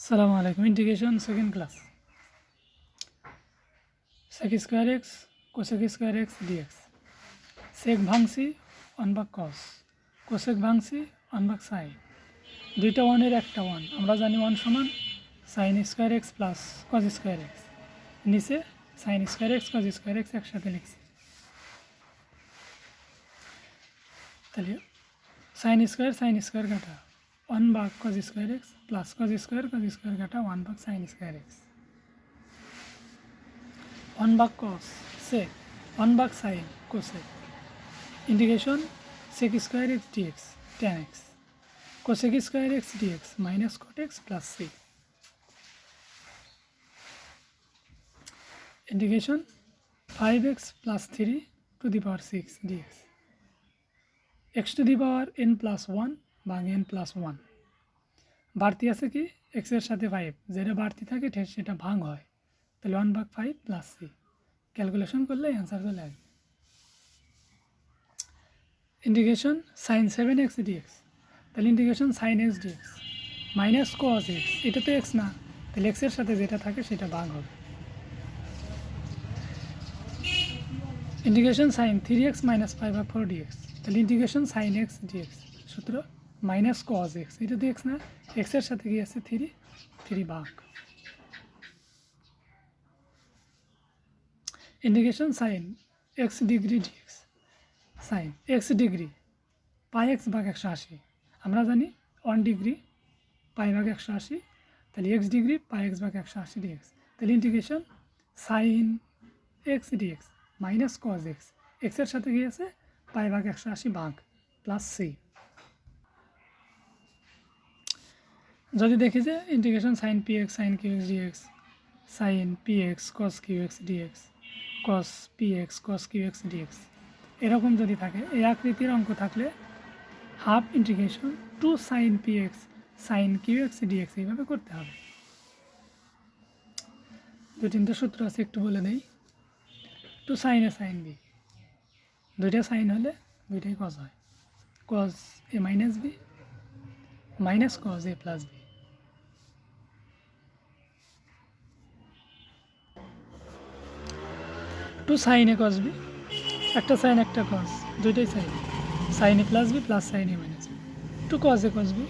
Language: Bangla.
আসসালামু আলাইকুম। Integration second class. sec square x cosec square x d x. Sec ভাঙছি 1/cos, কোসেক ভাঙছি 1/sin। দুইটা ওয়ানের একটা ওয়ান, আমরা জানি ওয়ান সমান sine square x plus cos square x. নিচে sine square x cos square x একসাথে লিখছি। তাহলে সাইন স্কোয়ার কাটা 1/cos square x plus cos square কাটা 1/sin square x. 1/cos sec 1/sin cosec। Integration sec square x d x tan x cosec square x d x minus cot x plus c। Integration 5x plus 3 to the power 6 dx x to the power n plus 1 भाग n प्लस 1। बाड़ती आछे कि x एर साथे 5 जेटा बाड़ती थाके सेटा भाग हय, তাহলে 1/5 প্লাস সি। ক্যালকুলেশন করলে অ্যান্সার চলে আসবে। ইন্টিগ্রেশন সাইন 7x ডিএক্স, তাহলে integration sine x dx minus cos x, এটা তো এক্স না, তাহলে এক্সের সাথে যেটা থাকে সেটা ভাগ হবে। Integration sine 3x minus 5/4 dx, তাহলে ইন্টিগ্রেশন সাইন এক্স ডিএক্স সূত্র মাইনাস কজ এক্স, এটা তো এক্স না, এক্সের সাথে কি আছে 3 ভাগ। Integration sine x degree dx, sine x degree pi x भाग 180, আমরা জানি 1 ডিগ্রি পাই ভাগ 180, তাহলে एक्स ডিগ্রি পাই एक्स ভাগ 180 ডিএক্স। তাহলে integration sine x dx minus cos x, এক্সের সাথে কি আছে পাই ভাগ 180 ভাগ প্লাস সি। যদি দেখি যে integration sine p x sine q x d x, sine p x cos q x d x cos px cos qx dx এরকম যদি থাকে, এই আকৃতির অঙ্ক থাকলে half integration two sine px sine qx dx এইভাবে করতে হবে। দু তিনটা সূত্র আছে, একটু বলে দেই। Two sine A sine B, দুইটা সাইন হলে দুইটাই কজ হয়। Cos A minus B minus cos A plus B. Two sine A cos B, একটা সাইন একটা কস, দুইটাই sine, sine A plus B plus sine A minus B. Two cos A cos B